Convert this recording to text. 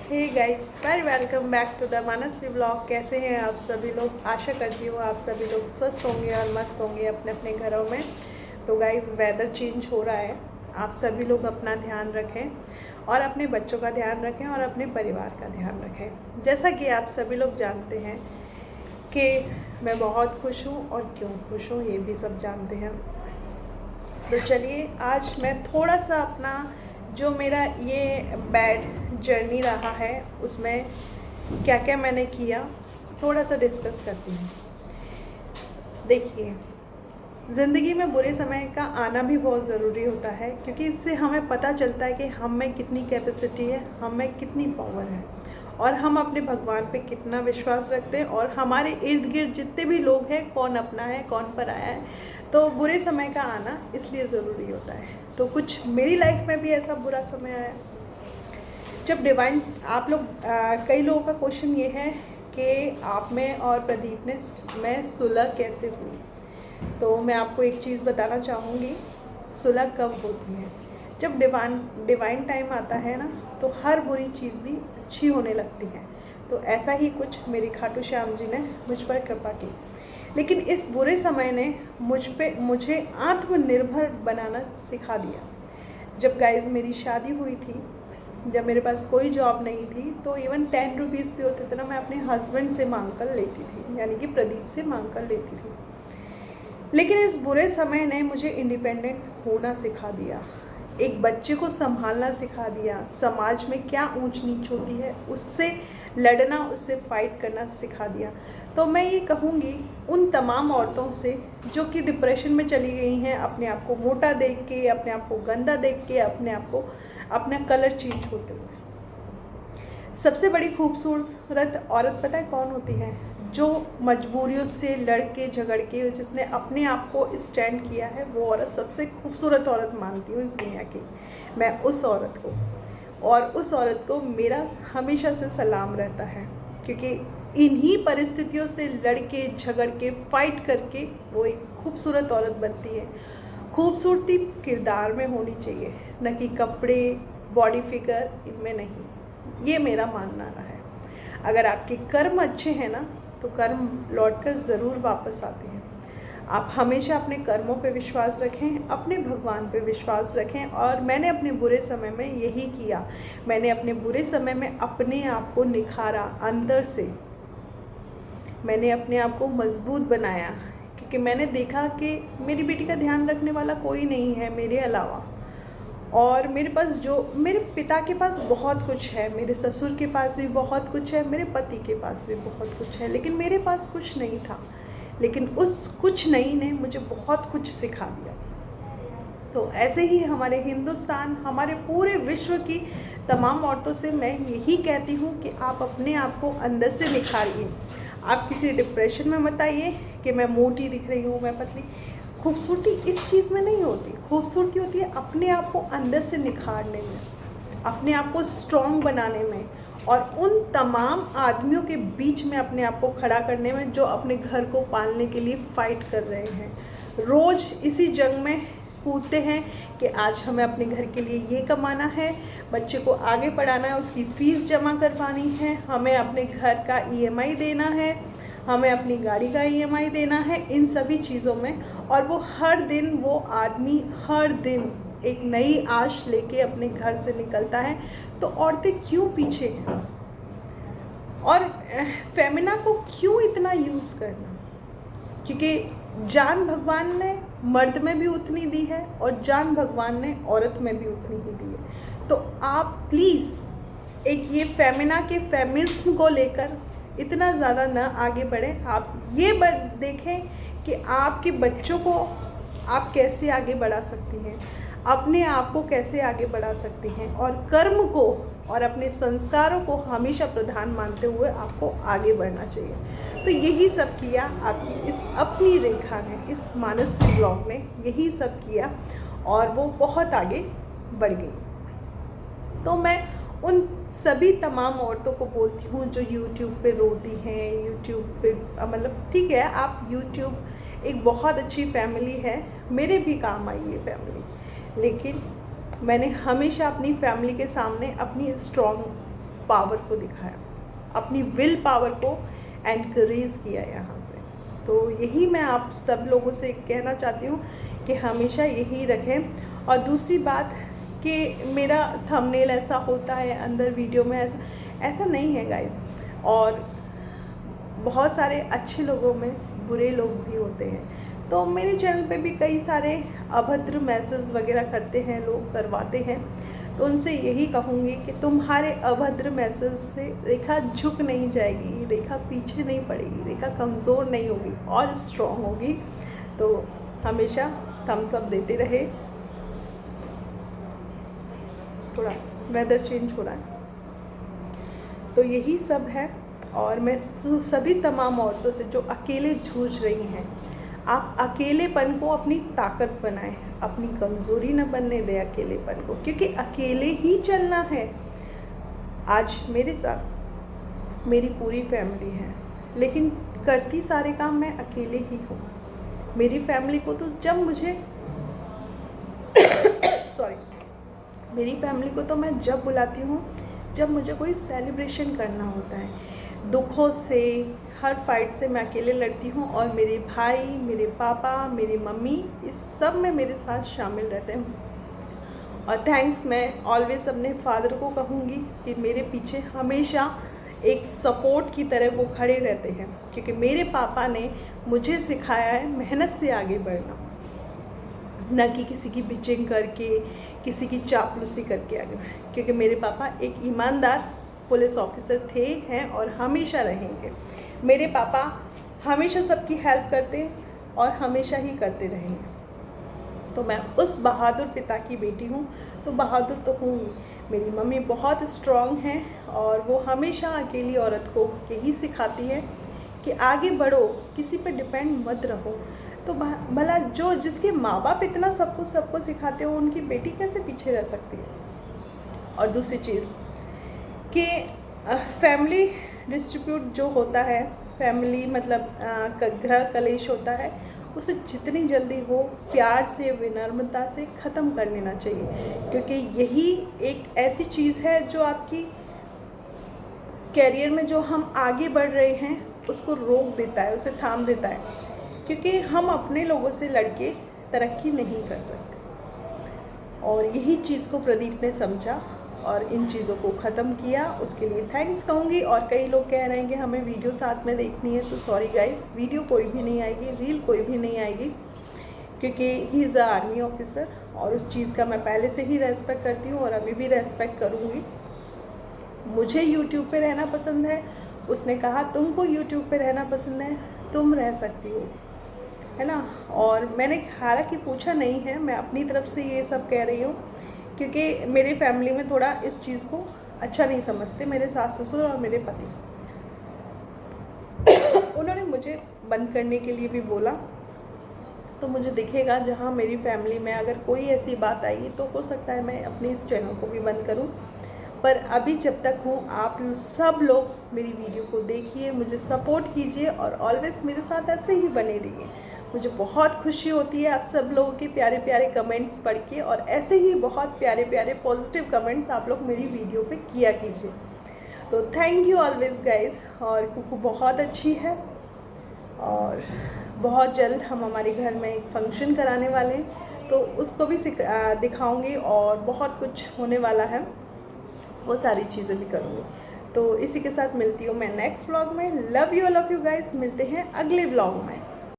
Hey guys, very welcome back to the Manasvi blog. कैसे हैं आप सभी लोग? आशा करती हूँ आप सभी लोग स्वस्थ होंगे और मस्त होंगे अपने अपने घरों में। तो गाइस, वेदर चेंज हो रहा है, आप सभी लोग अपना ध्यान रखें और अपने बच्चों का ध्यान रखें और अपने परिवार का ध्यान रखें। जैसा कि आप सभी लोग जानते हैं कि मैं बहुत खुश हूँ और क्यों खुश हूँ ये भी सब जानते हैं। तो चलिए, आज मैं थोड़ा सा अपना जो मेरा ये बैड जर्नी रहा है उसमें क्या क्या मैंने किया थोड़ा सा डिस्कस करती हूँ। देखिए, ज़िंदगी में बुरे समय का आना भी बहुत ज़रूरी होता है, क्योंकि इससे हमें पता चलता है कि हम में कितनी कैपेसिटी है, हम में कितनी पावर है और हम अपने भगवान पे कितना विश्वास रखते हैं और हमारे इर्द गिर्द जितने भी लोग हैं, कौन अपना है कौन पराया है। तो बुरे समय का आना इसलिए ज़रूरी होता है। तो कुछ मेरी लाइफ में भी ऐसा बुरा समय आया जब डिवाइन आप लोग कई लोगों का क्वेश्चन ये है कि आप में और प्रदीप ने मैं सुलह कैसे हुई। तो मैं आपको एक चीज़ बताना चाहूँगी, सुलह कब होती है? जब डिवाइन टाइम आता है ना, तो हर बुरी चीज़ भी अच्छी होने लगती है। तो ऐसा ही कुछ मेरी खाटू श्याम जी ने मुझ पर कृपा की। लेकिन इस बुरे समय ने मुझे आत्मनिर्भर बनाना सिखा दिया। जब गाइस मेरी शादी हुई थी, जब मेरे पास कोई जॉब नहीं थी, तो इवन 10 रुपीज़ भी होते थे ना, मैं अपने हस्बैंड से मांग कर लेती थी, यानी कि प्रदीप से मांग कर लेती थी। लेकिन इस बुरे समय ने मुझे इंडिपेंडेंट होना सिखा दिया, एक बच्चे को संभालना सिखा दिया, समाज में क्या ऊंच नीच होती है उससे लड़ना, उससे फाइट करना सिखा दिया। तो मैं ये कहूँगी उन तमाम औरतों से जो कि डिप्रेशन में चली गई हैं, अपने आप को मोटा देख के, अपने आप को गंदा देख के, अपने आप को अपना कलर चेंज होते हुए। सबसे बड़ी खूबसूरत औरत पता है कौन होती है? जो मजबूरियों से लड़ के झगड़ के जिसने अपने आप को स्टैंड किया है, वो औरत सबसे खूबसूरत औरत मानती हूँ इस दुनिया की मैं उस औरत को। और उस औरत को मेरा हमेशा से सलाम रहता है, क्योंकि इन्हीं परिस्थितियों से लड़ के झगड़ के फाइट करके वो एक खूबसूरत औरत बनती है। खूबसूरती किरदार में होनी चाहिए, न कि कपड़े, बॉडी फिगर, इनमें नहीं। ये मेरा मानना रहा है। अगर आपके कर्म अच्छे हैं ना, तो कर्म लौटकर ज़रूर वापस आते हैं। आप हमेशा अपने कर्मों पे विश्वास रखें, अपने भगवान पे विश्वास रखें। और मैंने अपने बुरे समय में यही किया। मैंने अपने बुरे समय में अपने आप को निखारा अंदर से, मैंने अपने आप को मजबूत बनाया, क्योंकि मैंने देखा कि मेरी बेटी का ध्यान रखने वाला कोई नहीं है मेरे अलावा। और मेरे पास मेरे पिता के पास बहुत कुछ है, मेरे ससुर के पास भी बहुत कुछ है, मेरे पति के पास भी बहुत कुछ है, लेकिन मेरे पास कुछ नहीं था। लेकिन उस कुछ नहीं ने मुझे बहुत कुछ सिखा दिया। तो ऐसे ही हमारे हिंदुस्तान, हमारे पूरे विश्व की तमाम औरतों से मैं यही कहती हूँ कि आप अपने आप को अंदर से निखारिए। आप किसी डिप्रेशन में मत आइए कि मैं मोटी दिख रही हूँ, मैं पतली। खूबसूरती इस चीज़ में नहीं होती, खूबसूरती होती है अपने आप को अंदर से निखारने में, अपने आप को स्ट्रॉन्ग बनाने में और उन तमाम आदमियों के बीच में अपने आप को खड़ा करने में जो अपने घर को पालने के लिए फ़ाइट कर रहे हैं, रोज़ इसी जंग में कूदते हैं कि आज हमें अपने घर के लिए ये कमाना है, बच्चे को आगे पढ़ाना है, उसकी फ़ीस जमा करवानी है, हमें अपने घर का ईएमआई देना है, हमें अपनी गाड़ी का ईएमआई देना है, इन सभी चीज़ों में। और वो हर दिन, वो आदमी हर दिन एक नई आश लेके अपने घर से निकलता है। तो औरतें क्यों पीछे हैं? और फेमिना को क्यों इतना यूज़ करना? क्योंकि जान भगवान ने मर्द में भी उतनी दी है और जान भगवान ने औरत में भी उतनी ही दी है। तो आप प्लीज़ एक ये फेमिना के फेमिनिज्म को लेकर इतना ज़्यादा ना आगे बढ़ें। आप ये देखें कि आपके बच्चों को आप कैसे आगे बढ़ा सकती हैं, अपने आप को कैसे आगे बढ़ा सकती हैं, और कर्म को और अपने संस्कारों को हमेशा प्रधान मानते हुए आपको आगे बढ़ना चाहिए। तो यही सब किया आपकी इस अपनी रेखा ने, इस मानसवी ब्लॉग ने यही सब किया और वो बहुत आगे बढ़ गई। तो मैं उन सभी तमाम औरतों को बोलती हूँ जो यूट्यूब पे रोती हैं, यूट्यूब पे मतलब ठीक है, आप यूट्यूब एक बहुत अच्छी फैमिली है, मेरे भी काम आई ये फैमिली, लेकिन मैंने हमेशा अपनी फैमिली के सामने अपनी स्ट्रॉन्ग पावर को दिखाया, अपनी विल पावर को एनकरेज किया यहाँ से। तो यही मैं आप सब लोगों से कहना चाहती हूँ कि हमेशा यही रखें। और दूसरी बात कि मेरा थंबनेल ऐसा होता है, अंदर वीडियो में ऐसा नहीं है गाइस। और बहुत सारे अच्छे लोगों में बुरे लोग भी होते हैं। तो मेरे चैनल पे भी कई सारे अभद्र मैसेज वगैरह करते हैं लोग, करवाते हैं। तो उनसे यही कहूँगी कि तुम्हारे अभद्र मैसेज से रेखा झुक नहीं जाएगी, रेखा पीछे नहीं पड़ेगी, रेखा कमज़ोर नहीं होगी और स्ट्रॉन्ग होगी। तो हमेशा थम्स अप देते रहे। थोड़ा वेदर चेंज हो रहा है, तो यही सब है। और मैं सभी तमाम औरतों से जो अकेले जूझ रही हैं, आप अकेलेपन को अपनी ताकत बनाएं, अपनी कमज़ोरी न बनने दें अकेलेपन को, क्योंकि अकेले ही चलना है। आज मेरे साथ मेरी पूरी फैमिली है, लेकिन करती सारे काम मैं अकेले ही हूँ। मेरी फैमिली को तो जब मुझे मेरी फैमिली को तो मैं जब बुलाती हूँ जब मुझे कोई सेलिब्रेशन करना होता है। दुखों से, हर फाइट से मैं अकेले लड़ती हूँ, और मेरे भाई, मेरे पापा, मेरी मम्मी, इस सब में मेरे साथ शामिल रहते हैं। और थैंक्स मैं ऑलवेज अपने फादर को कहूँगी कि मेरे पीछे हमेशा एक सपोर्ट की तरह वो खड़े रहते हैं, क्योंकि मेरे पापा ने मुझे सिखाया है मेहनत से आगे बढ़ना, न कि किसी की बिचिंग करके, किसी की चापलूसी करके आगे। क्योंकि मेरे पापा एक ईमानदार पुलिस ऑफिसर थे, हैं और हमेशा रहेंगे। मेरे पापा हमेशा सबकी हेल्प करते और हमेशा ही करते रहेंगे। तो मैं उस बहादुर पिता की बेटी हूँ, तो बहादुर तो हूँ। मेरी मम्मी बहुत स्ट्रॉन्ग हैं और वो हमेशा अकेली औरत को यही सिखाती है कि आगे बढ़ो, किसी पर डिपेंड मत रहो। तो भला जो जिसके माँ बाप इतना सबको सिखाते हो, उनकी बेटी कैसे पीछे रह सकती है। और दूसरी चीज़ कि फैमिली डिस्ट्रीब्यूट जो होता है, फैमिली मतलब गृह कलेश होता है, उसे जितनी जल्दी हो प्यार से, विनम्रता से ख़त्म कर लेना चाहिए। क्योंकि यही एक ऐसी चीज़ है जो आपकी कैरियर में जो हम आगे बढ़ रहे हैं उसको रोक देता है, उसे थाम देता है। क्योंकि हम अपने लोगों से लड़के तरक्की नहीं कर सकते। और यही चीज़ को प्रदीप ने समझा और इन चीज़ों को ख़त्म किया, उसके लिए थैंक्स कहूँगी। और कई लोग कह रहे हैं कि हमें वीडियो साथ में देखनी है, तो सॉरी गाइस, वीडियो कोई भी नहीं आएगी, रील कोई भी नहीं आएगी, क्योंकि he is a army officer और उस चीज़ का मैं पहले से ही रेस्पेक्ट करती हूँ और अभी भी रेस्पेक्ट करूँगी। मुझे यूट्यूब पे रहना पसंद है, उसने कहा तुमको यूट्यूब पे रहना पसंद है, तुम रह सकती हो, है ना। और मैंने हालांकि पूछा नहीं है, मैं अपनी तरफ से ये सब कह रही हूँ, क्योंकि मेरी फैमिली में थोड़ा इस चीज़ को अच्छा नहीं समझते, मेरे सास ससुर और मेरे पति। उन्होंने मुझे बंद करने के लिए भी बोला, तो मुझे दिखेगा जहाँ मेरी फैमिली में अगर कोई ऐसी बात आई तो हो सकता है मैं अपने इस चैनल को भी बंद करूँ। पर अभी जब तक हूँ, आप सब लोग मेरी वीडियो को देखिए, मुझे सपोर्ट कीजिए और ऑलवेज़ मेरे साथ ऐसे ही बने रहिए। मुझे बहुत खुशी होती है आप सब लोगों के प्यारे प्यारे कमेंट्स पढ़ के, और ऐसे ही बहुत प्यारे प्यारे पॉजिटिव कमेंट्स आप लोग मेरी वीडियो पे किया कीजिए। तो थैंक यू ऑलवेज़ गाइस। और कुकू बहुत अच्छी है और बहुत जल्द हम हमारे घर में एक फंक्शन कराने वाले हैं, तो उसको भी दिखाऊंगी और बहुत कुछ होने वाला है, वो सारी चीज़ें भी करूँगी। तो इसी के साथ मिलती हूँ मैं नेक्स्ट व्लॉग में। लव यू गाइस, मिलते हैं अगले व्लॉग में।